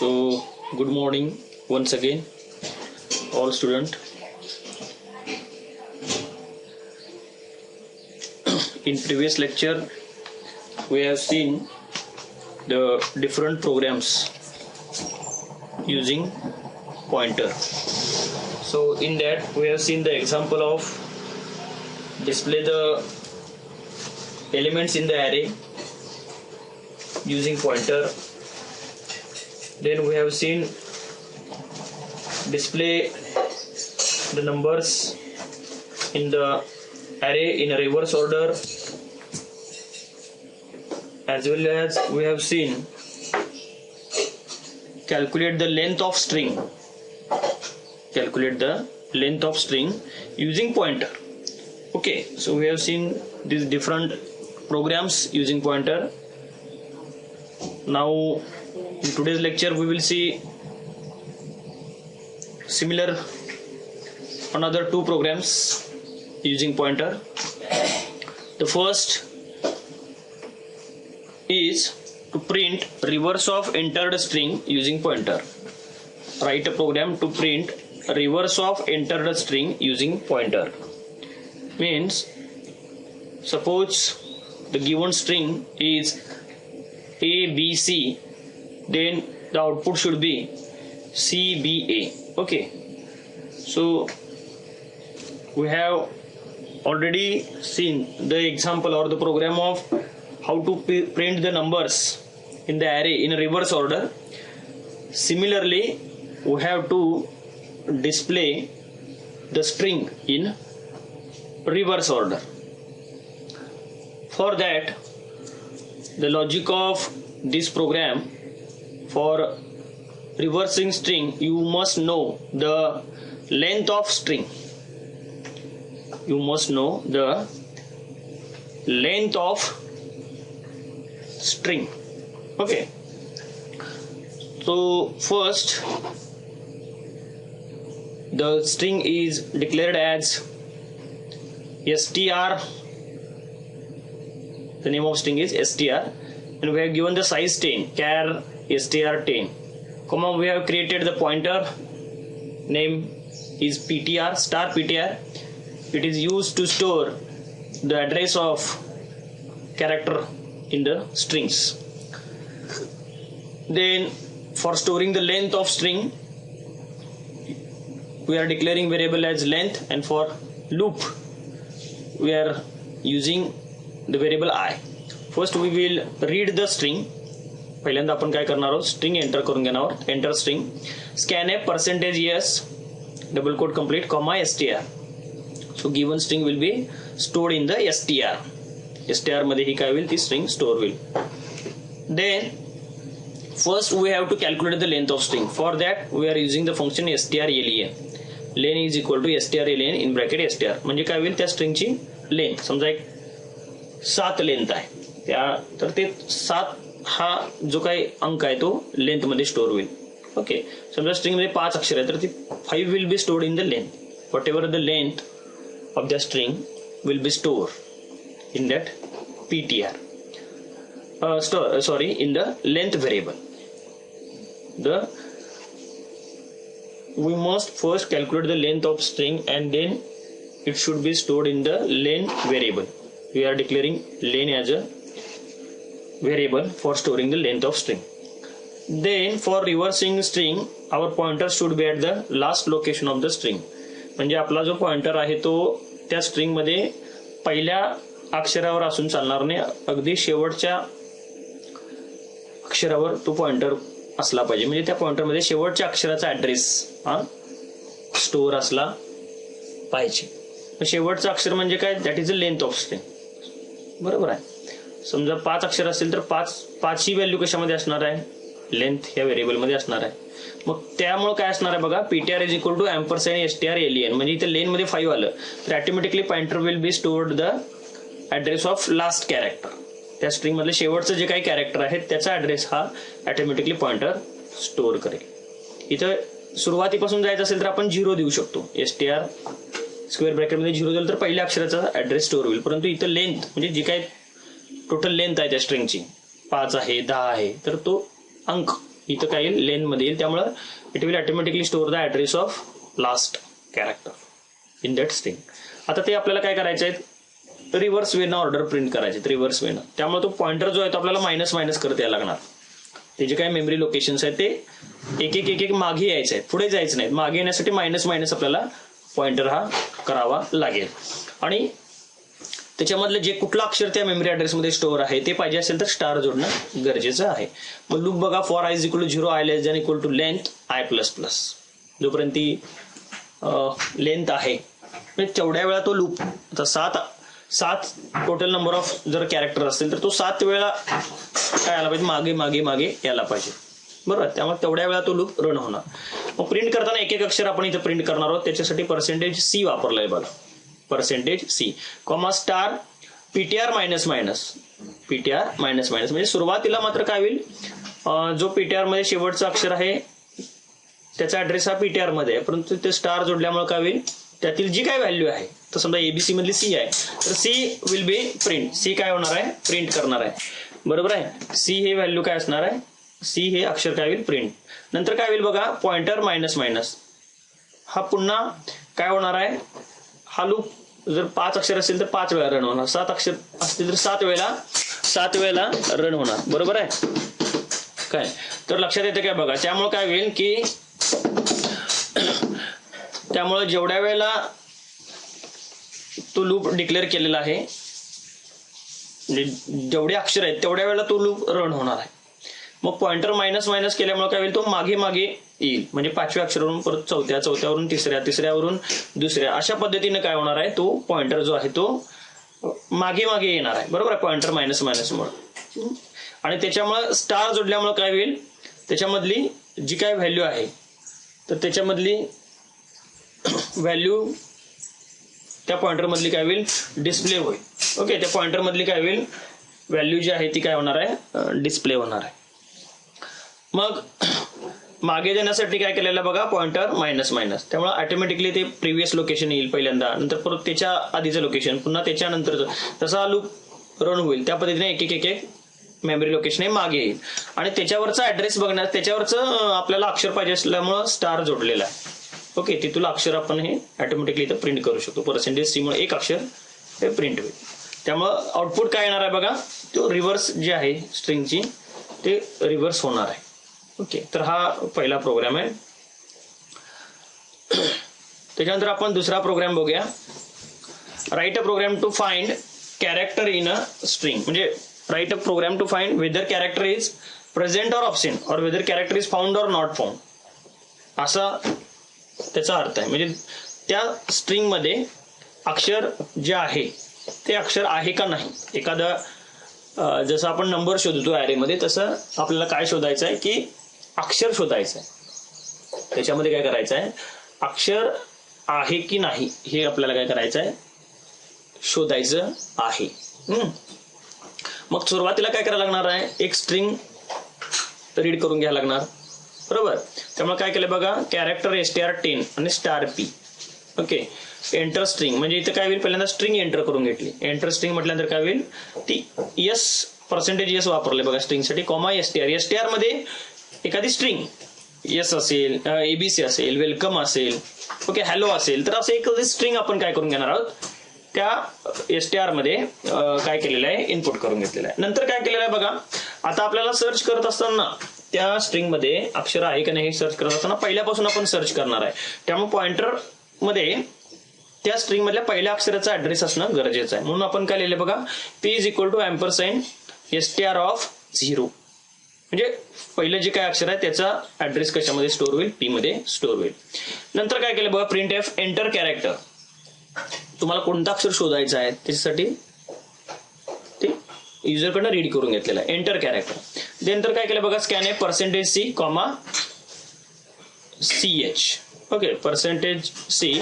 So good morning once again all student. In previous lecture we have seen the different programs using pointer. So in that we have seen the example of display the elements in the array using pointer. Then we have seen display the numbers in the array in a reverse order, as well as we have seen calculate the length of string using pointer. Okay, so we have seen these different programs using pointer. Now in today's lecture we will see similar another two programs using pointer. The first is to print reverse of entered string using pointer. Write a program to print reverse of entered string using pointer. Means suppose the given string is ABC, then the output should be CBA. Okay, so we have already seen the example or the program of how to print the numbers in the array in a reverse order. Similarly, we have to display the string in reverse order. For that, the logic of this program, for reversing string, you must know the length of string. Okay, so first the string is declared as str. The name of string is str, and we have given the size 10, char str10, comma we have created the pointer name is ptr, star ptr. It is used to store the address of character in the strings. Then for storing the length of string, we are declaring variable as length, and for loop we are using the variable I. First we will read the string. पहिल्यांदा आपण काय करणार आहोत, string enter करून घेणार आहोत. Enter string scanf %s double quote complete comma str. So given string will be stored in the str मध्ये ही काय होईल, ती string store होईल. Then first we have to calculate the length of string. For that we are using the function strlen. len is equal to strlen in bracket str. म्हणजे काय होईल, त्या स्ट्रिंगची लेंथ समजा एक 7 लेंथ आहे, त्या तर ते 7 हा जो काही अंक आहे तो लेंथ मध्ये स्टोर होईल. ओके, समजा स्ट्रिंग मध्ये 5 अक्षर आहे तर ती 5 will be stored in the length. What ever the length of the string will be store in that ptr. In the length variable. We must first calculate the length of string and then it should be stored in the len variable. We are declaring len as a variable for storing the length of string. Then for reversing string, our pointer should be at the last location of the string. म्हणजे आपला जो pointer आहे तो त्या string मध्ये पहिल्या अक्षरावर असून चालणार नाही, अगदी शेवटच्या अक्षरावर तो पॉइंटर असला पाहिजे. म्हणजे त्या पॉइंटर मध्ये शेवटच्या अक्षराचा ऍड्रेस स्टोर असला पाहिजे. शेवटचं अक्षर म्हणजे काय, that is the length of string. बरोबर आहे. समजा 5 अक्षर असेल तर 5 ही व्हॅल्यू कशामध्ये असणार आहे, लेंथ या व्हेरिएबल मध्ये असणार आहे. मग त्यामुळे काय असणार आहे बघा, ptr is equal to $str_len. म्हणजे इथे लेन मध्ये 5 आलं तर automatically pointer will be stored the address of last character. त्या स्ट्रिंग मधले शेवटचं जे काही कॅरेक्टर आहे त्याचा ऍड्रेस हा ऑटोमॅटिकली पॉइंटर स्टोर करेल. इथं सुरुवातीपासून जायचं असेल तर आपण 0 देऊ शकतो. str स्क्वेअर ब्रॅकेट मध्ये 0 दिलं तर पहिल्या अक्षराचा ऍड्रेस स्टोर होईल. परंतु इथं लेंथ म्हणजे जी काही टोटल लेंथ आहे त्या स्ट्रिंगची 5 आहे 10 आहे तर तो अंक इथं काय येईल लेन मध्ये येईल, त्यामुळे it will automatically store the address of last character in that string. आता ते आपल्याला काय करायचं आहे, रिव्हर्स वेनं ऑर्डर प्रिंट करायचे, रिव्हर्स वेनं. त्यामुळे तो पॉइंटर जो आहे तो आपल्याला मायनस मायनस करत यायला लागणार. ते जे काही मेमरी लोकेशन्स आहेत ते एक एक एक एक मागे यायचे आहेत, पुढे जायचं नाही. मागे येण्यासाठी मायनस मायनस आपल्याला पॉइंटर हा करावा लागेल. आणि त्याच्यामधलं जे कुठलं अक्षर त्या मेमरी ॲड्रेसमध्ये स्टोअर आहे ते पाहिजे असेल तर स्टार जोडणं गरजेचं आहे. मग लूप बघा, for i is equal to 0, i less than equal to length i plus plus. जोपर्यंत ती लेंथ आहे म्हणजे तेवढ्या वेळा तो लूप. आता सात टोटल नंबर ऑफ जर कॅरेक्टर असतील तर तो 7 वेळा काय आला पाहिजे, मागे मागे मागे यायला पाहिजे, बरोबर. त्यामुळे तेवढ्या वेळा तो लूप रन होणार. मग प्रिंट करताना एक एक अक्षर आपण इथं प्रिंट करणार आहोत. त्याच्यासाठी % C वापरलंय बघा, %C, comma star PTR minus minus, PTR minus minus. म्हणजे सुरुवातीला मात्र काय होईल, जो PTR मध्ये शेवटचा अक्षर आहे त्याचा ऍड्रेस हा PTR मध्ये आहे, परंतु ते स्टार जोडल्यामुळे काय होईल, त्यातील जी काय व्हॅल्यू आहे, तर समजा ABC मधली C आहे तर C will be print. C काय होणार आहे, प्रिंट करणार आहे, बरोबर आहे. C हे व्हॅल्यू काय असणार आहे, C हे अक्षर काय होईल, प्रिंट. नंतर काय होईल बघा, पॉइंटर मायनस मायनस हा पुन्हा काय होणार आहे, हा लूप जर 5 अक्षर असेल तर 5 वेळा रन होणार, 7 अक्षर असतील तर 7 वेळा रन होणार, बरोबर आहे काय. तर लक्षात येतं काय बघा. त्यामुळे काय होईल की त्यामुळे जेवढ्या वेळेला तो लूप डिक्लेअर केलेला आहे, जेवढे अक्षर आहेत तेवढ्या वेळेला तो लूप रन होणार आहे. मग पॉइंटर मायनस मायनस केल्यामुळे काय होईल, तो मागे मागे येईल. म्हणजे 5व्या अक्षरावरून परत 4थ्या, 4थ्यावरून 3ऱ्या, 3ऱ्यावरून 2ऱ्या, अशा पद्धतीने काय होणार आहे, तो पॉइंटर जो आहे तो मागे मागे येणार आहे, बरोबर आहे, पॉइंटर मायनस मायनसमुळे. आणि त्याच्यामुळे स्टार जोडल्यामुळे काय होईल, त्याच्यामधली जी काय व्हॅल्यू आहे तर त्याच्यामधली व्हॅल्यू त्या पॉइंटर मधली काय होईल, डिस्प्ले होईल. ओके, त्या पॉइंटर मधली काय होईल, व्हॅल्यू जी आहे ती काय होणार आहे, डिस्प्ले होणार आहे. मग मागे जाण्यासाठी काय केलेलं बघा, पॉइंटर मायनस मायनस. त्यामुळे ऑटोमॅटिकली ते प्रिव्हियस लोकेशन येईल पहिल्यांदा, नंतर परत त्याच्या आधीचं लोकेशन, पुन्हा त्याच्यानंतरचं, तसा लूप रन होईल. त्या पद्धतीने एक एक मेमरी लोकेशन हे मागे येईल. आणि त्याच्यावरचा ऍड्रेस बघण्यास त्याच्यावरचं आपल्याला अक्षर पाहिजे असल्यामुळं स्टार जोडलेला आहे. ओके, तिथून अक्षर आपण हे ऑटोमॅटिकली इथं प्रिंट करू शकतो. %C मुळे एक अक्षर हे प्रिंट होईल. त्यामुळं आउटपुट काय येणार आहे बघा, तो रिव्हर्स जे आहे स्ट्रिंगची ते रिव्हर्स होणार आहे. ओके, तर हा पहिला प्रोग्राम आहे. त्याच्यानंतर आपण दुसरा प्रोग्राम बघूया. Write a program to find character in a string. म्हणजे write a program to find whether character is present or absent और वेदर कॅरेक्टर इज फाउंड और नॉट फाउंड, असा त्याचा अर्थ आहे. म्हणजे त्या स्ट्रिंग मध्ये अक्षर जे आहे ते अक्षर आहे का नाही. एखादं जसं आपण नंबर शोधतो ॲरेमध्ये, तसं आपल्याला काय शोधायचं आहे की अक्षर शोधायचं आहे. त्याच्यामध्ये काय करायचं आहे, अक्षर आहे की नाही हे आपल्याला काय करायचं आहे, शोधायचं आहे. मग सुरुवातीला काय करायला लागणार आहे, एक स्ट्रिंग रीड करून घ्यायला लागणार, बरोबर. त्यामुळे काय केलं बघा, कॅरेक्टर STR10 आणि $P. ओके, एंटर स्ट्रिंग म्हणजे इथं काय होईल, पहिल्यांदा स्ट्रिंग एंटर करून घेतली. एंटर स्ट्रिंग म्हटल्यानंतर काय होईल, ती %S वापरले बघा स्ट्रिंगसाठी, कॉमा STR मध्ये एखादी स्ट्रिंग S असेल, ABC असेल, वेलकम असेल, ओके, हॅलो असेल, तर असं एखादी स्ट्रिंग आपण काय करून घेणार आहोत, त्या STR मध्ये काय केलेलं आहे, इनपुट करून घेतलेलं आहे. नंतर काय केलेलं आहे बघा, आता आपल्याला सर्च करत असताना त्या स्ट्रिंग मध्ये अक्षर आहे का नाही सर्च करत असताना पहिल्यापासून आपण सर्च करणार आहे. त्यामुळे पॉइंटर मध्ये त्या स्ट्रिंग मधल्या पहिल्या अक्षराचा ऍड्रेस असणं गरजेचं आहे. म्हणून आपण काय लिहिले बघा, P is equal to $STR of 0. म्हणजे पहिलं जे काय अक्षर आहे त्याचा ऍड्रेस कशामध्ये स्टोअर होईल, P मध्ये स्टोअर होईल. नंतर काय केलं बघा, प्रिंट एफ एंटर कॅरेक्टर. तुम्हाला कोणता अक्षर शोधायचा आहे त्याच्यासाठी ते युजरकडनं रीड करून घेतलेलं आहे, एंटर कॅरेक्टर. नंतर काय केलं बघा, स्कॅन ए %C, CH. ओके, %C,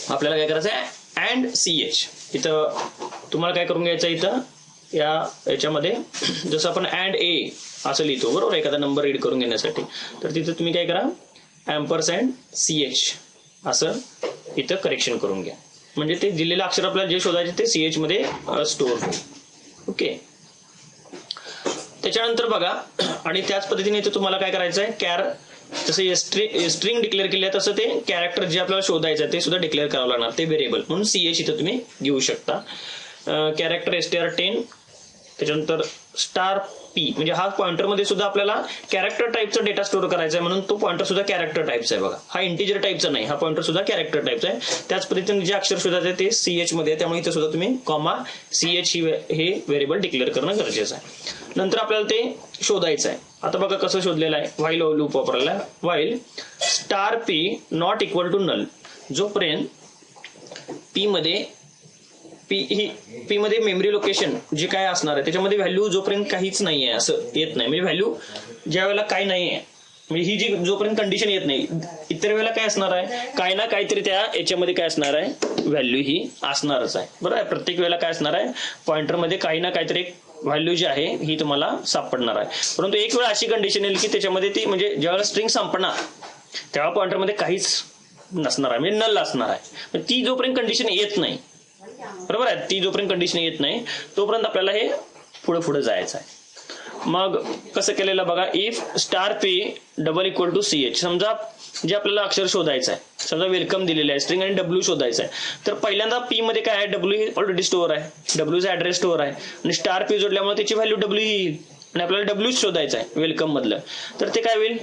आपल्याला काय करायचं आहे, अँड CH. इथं तुम्हाला काय करून घ्यायचं, इथं याच्यामध्ये जसं आपण अँड A असं लिहितो, बरोबर, एखादा नंबर रीड करून घेण्यासाठी, तर तिथं तुम्ही काय करा, $CH असं इथं करेक्शन करून घ्या. म्हणजे ते दिलेलं अक्षर आपल्याला जे शोधायचे ते CH मध्ये स्टोअर होईल. ओके, त्याच्यानंतर बघा आणि त्याच पद्धतीने इथे तुम्हाला काय करायचं आहे, जसं स्ट्रिंग डिक्लेअर केली आहे तसं ते कॅरेक्टर जे आपल्याला शोधायचं आहे ते सुद्धा डिक्लेअर करावं लागणार, ते व्हेरिएबल म्हणून CH इथं तुम्ही घेऊ शकता. कॅरेक्टर str10, त्याच्यानंतर $p म्हणजे हा पॉइंटरमध्ये सुद्धा आपल्याला कॅरेक्टर टाईपचा डेटा स्टोअर करायचा आहे म्हणून तो पॉइंटर सुद्धा कॅरेक्टर टाईपचा आहे. बघा हा इंटिजर टाईपचा नाही, हा पॉइंटर सुद्धा कॅरेक्टर टाईपचा आहे. त्याच पद्धतीने जे अक्षर शोधायचे ते CH मध्ये आहे, त्यामुळे इथे सुद्धा तुम्ही CH हे व्हेरिएबल डिक्लेअर करणं गरजेचं आहे. नंतर आपल्याला ते शोधायचं आहे. आता बघा कसं शोधलेलं आहे, व्हाईल लूप वापरायला. While $p not equal to null, जोपर्यंत P मध्ये मेमरी लोकेशन जे काय असणार आहे त्याच्यामध्ये व्हॅल्यू जोपर्यंत काहीच नाही आहे असं येत नाही, म्हणजे व्हॅल्यू ज्या वेळेला काय नाही आहे म्हणजे ही जी जोपर्यंत कंडिशन येत नाही, इतर वेळेला काय असणार आहे, काय ना काहीतरी त्या याच्यामध्ये काय असणार आहे, व्हॅल्यू ही असणारच आहे. बरोबर आहे, प्रत्येक वेळेला काय असणार आहे, पॉइंटरमध्ये काही ना काहीतरी व्हॅल्यू जी आहे ही तुम्हाला सापडणार आहे. परंतु एक वेळ अशी कंडिशन येईल की त्याच्यामध्ये ती म्हणजे ज्यावेळेला स्ट्रिंग संपणार तेव्हा पॉइंटरमध्ये काहीच नसणार आहे, म्हणजे नल असणार आहे. ती जोपर्यंत कंडिशन येत नाही, बरोबर आहे, ती जोपर्यंत कंडिशन येत नाही तोपर्यंत आपल्याला हे पुढे जायचं आहे. मग कसं केलेलं बघा, if $p double equal to CH, समजा जे आपल्याला अक्षर शोधायचं आहे, समजा वेलकम दिलेलं आहे स्ट्रिंग आणि W शोधायचं आहे, तर पहिल्यांदा P मध्ये काय आहे, W ही ऑलरेडी स्टोअर आहे, Wचा ऍड्रेस स्टोअर आहे आणि $p जोडल्यामुळे त्याची व्हॅल्यू W येईल आणि आपल्याला W शोधायचं आहे वेलकम मधलं, तर ते काय होईल,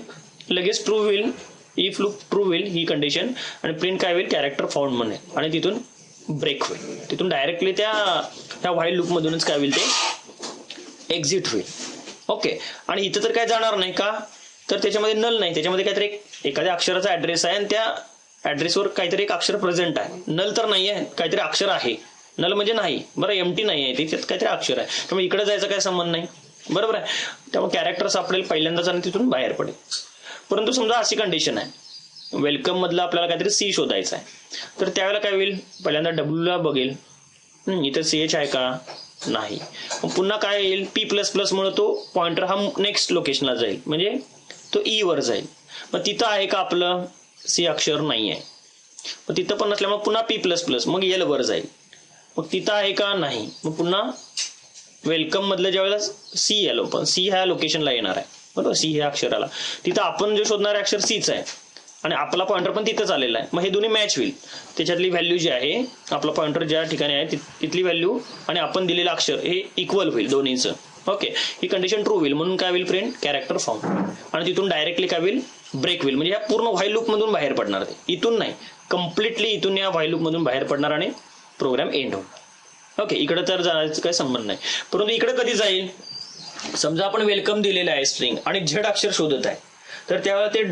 लगेच ट्रू होईल. इफ लूप ट्रू होईल ही कंडिशन आणि प्रिंट काय होईल, कॅरेक्टर फाउंड म्हणेल आणि तिथून ब्रेक होईल. तिथून डायरेक्टली त्या व्हाईल लूप मधूनच काय होईल, ते एक्झिट होईल. ओके, आणि इथं तर काय जाणार नाही का, तर त्याच्यामध्ये नल नाही, त्याच्यामध्ये काहीतरी एखाद्या अक्षराचा ऍड्रेस आहे आणि त्या ऍड्रेसवर काहीतरी एक अक्षर प्रेझेंट आहे. नल तर नाही आहे, काहीतरी अक्षर आहे. नल म्हणजे नाही, बरं एम्प्टी नाही आहे, त्याच्यात काहीतरी अक्षर आहे, त्यामुळे इकडे जायचा काय संबंध नाही. बरोबर आहे, त्यामुळे कॅरेक्टर सापडेल पहिल्यांदाच आणि तिथून बाहेर पडेल. परंतु समजा अशी कंडिशन आहे, वेलकम मधला आपल्याला काहीतरी C शोधायचा आहे, तर त्यावेळेला काय होईल, पहिल्यांदा W ला बघेल, इथं CH आहे का, नाही. पुन्हा काय येईल, P++ मुळे तो पॉइंटर हा नेक्स्ट लोकेशनला जाईल, म्हणजे तो E वर जाईल. मग तिथं आहे का आपलं C अक्षर नाही आहे, मग तिथं पण नसल्यामुळे पुन्हा P++, मग L वर जाईल, मग तिथं आहे का, नाही. मग पुन्हा वेलकम मधलं ज्या वेळेला C आलो, पण C ह्या लोकेशनला येणार आहे, बरोबर, C ह्या अक्षराला, तिथं आपण जे शोधणारे अक्षर Cच आहे आणि आपला पॉइंटर पण तिथंच आलेला आहे. मग हे दोन्ही मॅच होईल, त्याच्यातली व्हॅल्यू जी आहे, आपला पॉइंटर ज्या ठिकाणी आहे तिथली व्हॅल्यू आणि आपण दिलेलं अक्षर हे इक्वल होईल दोन्हीचं. ओके, ही कंडिशन ट्रू होईल म्हणून काय होईल, प्रिंट कॅरेक्टर फाउंड आणि तिथून डायरेक्टली काय होईल, ब्रेक होईल. म्हणजे या पूर्ण व्हाईल लूप मधून बाहेर पडणार, ते इथून नाही, कम्प्लिटली इथून या व्हाईल लूप मधून बाहेर पडणार आणि प्रोग्राम एंड होणार. ओके, इकडे तर जाण्याचं काही संबंध नाही. परंतु इकडे कधी जाईल, समजा आपण वेलकम दिलेलं आहे स्ट्रिंग आणि Z अक्षर शोधत आहे, तर त्यावेळेला ते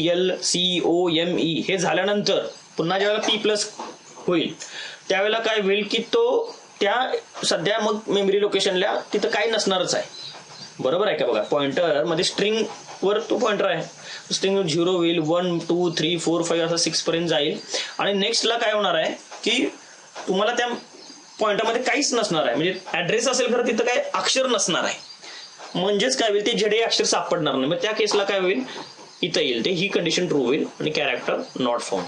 WELCOME हे झाल्यानंतर पुन्हा ज्यावेळेला P+ होईल त्यावेळेला काय होईल की तो त्या सध्या मग मेमरी लोकेशनला तिथं काही नसणारच आहे. बरोबर आहे का, बघा पॉइंटर मध्ये स्ट्रिंग वर तो पॉइंटर आहे, स्ट्रिंग 0 होईल, 1 2 3 4 5 असं 6 पर्यंत जाईल आणि नेक्स्टला काय होणार आहे की तुम्हाला त्या पॉइंटरमध्ये काहीच नसणार आहे, म्हणजे ऍड्रेस असेल खरं तिथं काही अक्षर नसणार आहे, म्हणजेच काय होईल, ते झेडे अक्षर सापडणार नाही. मग त्या केसला काय होईल, इथं येईल ते, ही कंडिशन ट्रू होईल आणि कॅरेक्टर नॉट फाउंड.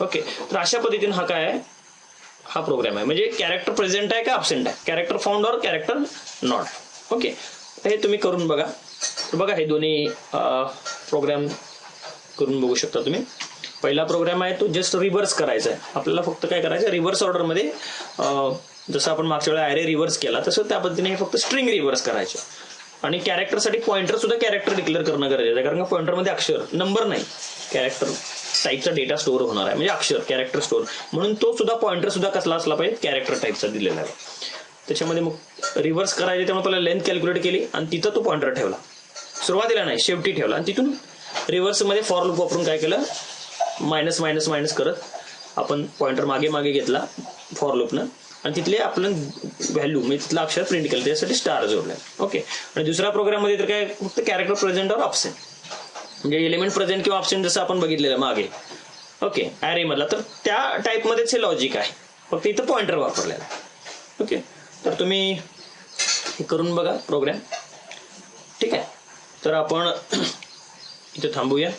ओके, तर अशा पद्धतीने हा काय आहे, हा प्रोग्राम आहे. म्हणजे कॅरेक्टर प्रेझेंट आहे का अब्सेंट आहे, कॅरेक्टर फाउंड और कॅरेक्टर नॉट. ओके, हे तुम्ही करून बघा. तर बघा हे दोन्ही प्रोग्राम करून बघू शकता तुम्ही. पहिला प्रोग्राम आहे तो जस्ट रिव्हर्स करायचा आहे, आपल्याला फक्त काय करायचं, रिव्हर्स ऑर्डरमध्ये जसं आपण मागच्या वेळेला ॲरे रिव्हर्स केला तसं त्या पद्धतीने हे फक्त स्ट्रिंग रिव्हर्स करायचे. आणि कॅरेक्टरसाठी पॉइंटर सुद्धा कॅरेक्टर डिक्लेअर करणं गरजेचं आहे, कारण का पॉइंटरमध्ये अक्षर नंबर नाही, कॅरेक्टर टाईपचा डेटा स्टोअर होणार आहे, म्हणजे अक्षर कॅरेक्टर स्टोअर, म्हणून तो सुद्धा पॉइंटर सुद्धा कसला असला पाहिजे, कॅरेक्टर टाईपचा दिलेला आहे. त्याच्यामध्ये मग रिव्हर्स करायचे, त्यामुळे पहिला लेंथ कॅल्क्युलेट केली आणि तिथं तो पॉइंटर ठेवला, सुरुवातीला नाही शेवटी ठेवला, आणि तिथून रिव्हर्समध्ये फॉर लूप वापरून काय केलं, मायनस मायनस मायनस करत आपण पॉइंटर मागे मागे घेतला फॉर लूपनं आणि तिथले आपण व्हॅल्यू म्हणजे तिथलं अक्षर प्रिंट केलं, त्यासाठी स्टार जोडलाय. ओके, आणि दुसऱ्या प्रोग्राममध्ये तर काय फक्त कॅरेक्टर प्रेझेंट और ऑब्सेंट, म्हणजे एलिमेंट प्रेझेंट किंवा ऑब्सेंट जसं आपण बघितलेलं मागे. ओके, ॲरे मधला, तर त्या टाईपमध्येच हे लॉजिक आहे, फक्त इथं पॉइंटर वापरलेला. ओके, तर तुम्ही हे करून बघा प्रोग्राम. ठीक आहे, तर आपण इथं थांबूया.